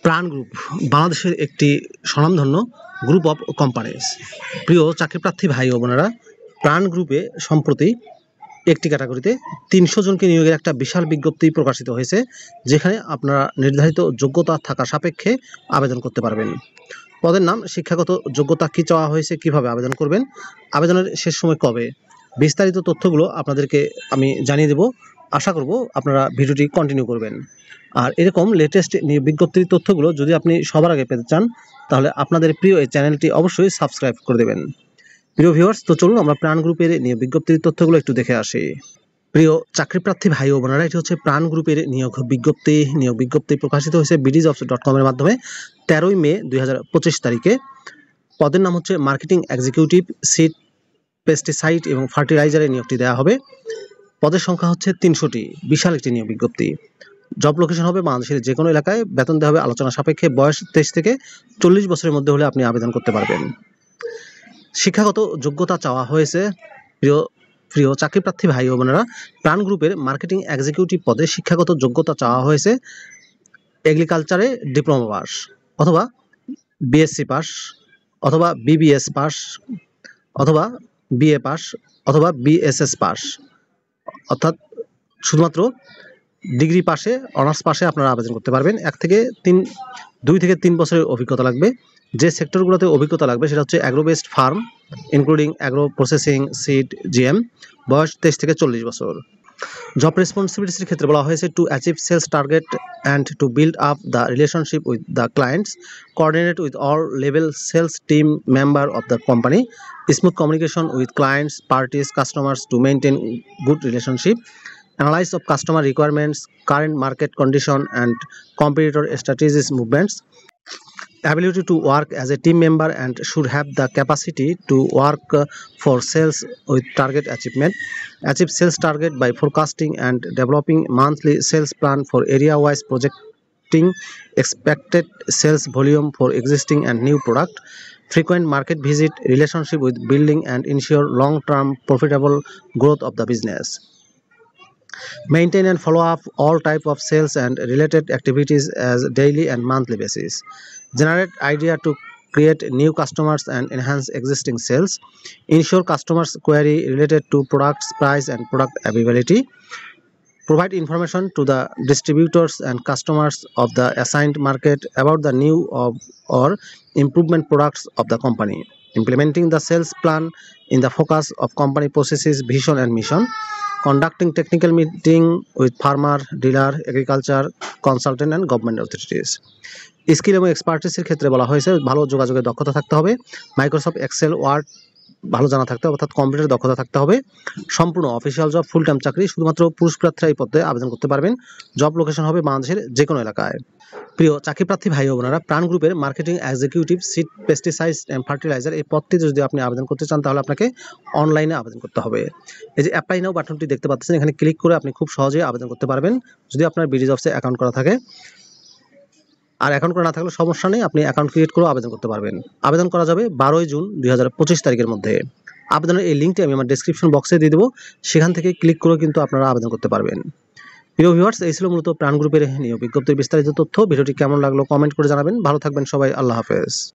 প্রাণ গ্রুপ বাংলাদেশের একটি স্বনামধন্য গ্রুপ অফ কোম্পানিজ। প্রিয় চাকরিপ্রার্থী ভাই ও বোনেরা, প্রাণ গ্রুপে সম্প্রতি একটি ক্যাটাগরিতে ৩০০ জনকে নিয়োগের একটা বিশাল বিজ্ঞপ্তি প্রকাশিত হয়েছে, যেখানে আপনারা নির্ধারিত যোগ্যতা থাকা সাপেক্ষে আবেদন করতে পারবেন। পদের নাম, শিক্ষাগত যোগ্যতা কী চাওয়া হয়েছে, কিভাবে আবেদন করবেন, আবেদনের শেষ সময় কবে, বিস্তারিত তথ্যগুলো আপনাদেরকে আমি জানিয়ে দেব। আশা করব আপনারা ভিডিওটি কন্টিনিউ করবেন। আর এরকম লেটেস্ট বিজ্ঞপ্তির তথ্যগুলো যদি আপনি সবার আগে পেতে চান, তাহলে আপনাদের প্রিয় এই চ্যানেলটি অবশ্যই সাবস্ক্রাইব করে দেবেন। প্রিয় ভিউয়ার্স, তো চলুন আমরা প্রাণ গ্রুপের নিয়োগ বিজ্ঞপ্তির তথ্যগুলো একটু দেখে আসি। প্রিয় চাকরিপ্রার্থী ভাই ও বোনেরা, এটি হচ্ছে প্রাণ গ্রুপের নিয়োগ বিজ্ঞপ্তি প্রকাশিত হয়েছে bdjobs.com এর মাধ্যমে 13ই মে 2025 তারিখে। পদের নাম হচ্ছে মার্কেটিং এক্সিকিউটিভ, সিড, পেস্টিসাইড এবং ফার্টিলাইজারে নিয়োগটি দেওয়া হবে। পদের সংখ্যা হচ্ছে 300টি, বিশাল একটি নিয়োগ বিজ্ঞপ্তি। জব লোকেশন হবে বাংলাদেশের যে কোনো এলাকায়, বেতন দেওয়া হবে আলোচনা সাপেক্ষে, বয়স 23 থেকে 40 বছরের মধ্যে হলে আপনি আবেদন করতে পারবেন। শিক্ষাগত যোগ্যতা চাওয়া হয়েছে প্রিয় চাকরিপ্রার্থী ভাই ও বোনেরা, প্রাণ গ্রুপের মার্কেটিং এক্সিকিউটিভ পদে শিক্ষাগত যোগ্যতা চাওয়া হয়েছে এগ্রিকালচারে ডিপ্লোমা পাস অথবা বিএসসি পাস অথবা বিবিএস পাস অথবা বিএ পাস অথবা বিএসএস পাস, অর্থাৎ শুধুমাত্র ডিগ্রি পাশে, অনার্স পাশে আপনারা আবেদন করতে পারবেন। 2 থেকে 3 বছরের অভিজ্ঞতা লাগবে। যে সেক্টরগুলোতে অভিজ্ঞতা লাগবে সেটা হচ্ছে agro based farm, including agro processing, seed, GM, বয়স 23 থেকে 40 বছর। জব রেসপন্সিবিলিটিসের ক্ষেত্রে বলা হয়েছে to achieve sales target and to build up the relationship with the clients, coordinate with all level sales team member of the company, smooth communication with clients, parties, customers to maintain good relationship, analysis of customer requirements, current market condition and competitor strategies movements, ability to work as a team member and should have the capacity to work for sales with target achievement, achieve sales target by forecasting and developing monthly sales plan for area wise, projecting expected sales volume for existing and new product, frequent market visit, relationship with building and ensure long term profitable growth of the business, maintain and follow up all type of sales and related activities as daily and monthly basis, generate idea to create new customers and enhance existing sales, ensure customers query related to products price and product availability, provide information to the distributors and customers of the assigned market about the new or improvement products of the company, implementing the sales plan in the focus of company processes, vision and mission, conducting technical meeting with farmer, dealer, agriculture, consultant and government authorities. Skill এবং এক্সপার্টিসের ক্ষেত্রে বলা হয়েছে ভালো যোগাযোগের দক্ষতা থাকতে হবে, Microsoft Excel, word ভালো জানা থাকতে হবে, অর্থাৎ কম্পিউটার দক্ষতা থাকতে হবে। সম্পূর্ণ অফিসিয়াল জব, ফুল টাইম চাকরি, শুধুমাত্র পুরুষ প্রার্থীরা এই পদে আবেদন করতে পারবেন। জব লোকেশন হবে বাংলাদেশের যে কোনো এলাকায়। প্রিয় চাকরিপ্রার্থী ভাই ও বোনেরা, প্রাণ গ্রুপের marketing executive, seed, pesticide and fertilizer এই পদটিতে যদি আপনি আবেদন করতে চান, তাহলে আপনাকে অনলাইনে আবেদন করতে হবে। এই যে অ্যাপ্লাই নাও বাটনটি দেখতে পাচ্ছেন, এখানে ক্লিক করে আপনি খুব সহজেই আবেদন করতে পারবেন যদি আপনার বিডিজবসে অ্যাকাউন্ট করা থাকে। আর অ্যাকাউন্ট করা না থাকলে সমস্যা নেই, আপনি অ্যাকাউন্ট ক্রিয়েট করে আবেদন করতে পারবেন। আবেদন করা যাবে 12 জুন 2025 তারিখের মধ্যে। আবেদনের এই লিঙ্কটি আমি আমার ডেসক্রিপশন বক্সে দিয়ে দেবো, সেখান থেকে ক্লিক করে কিন্তু আপনারা আবেদন করতে পারবেন। প্রিয় ভিউয়ার্স, এই ছিল মূলত প্রাণ গ্রুপের নিয়োগ বিজ্ঞপ্তির বিস্তারিত তথ্য। ভিডিওটি কেমন লাগলো কমেন্ট করে জানাবেন। ভালো থাকবেন সবাই, আল্লাহ হাফেজ।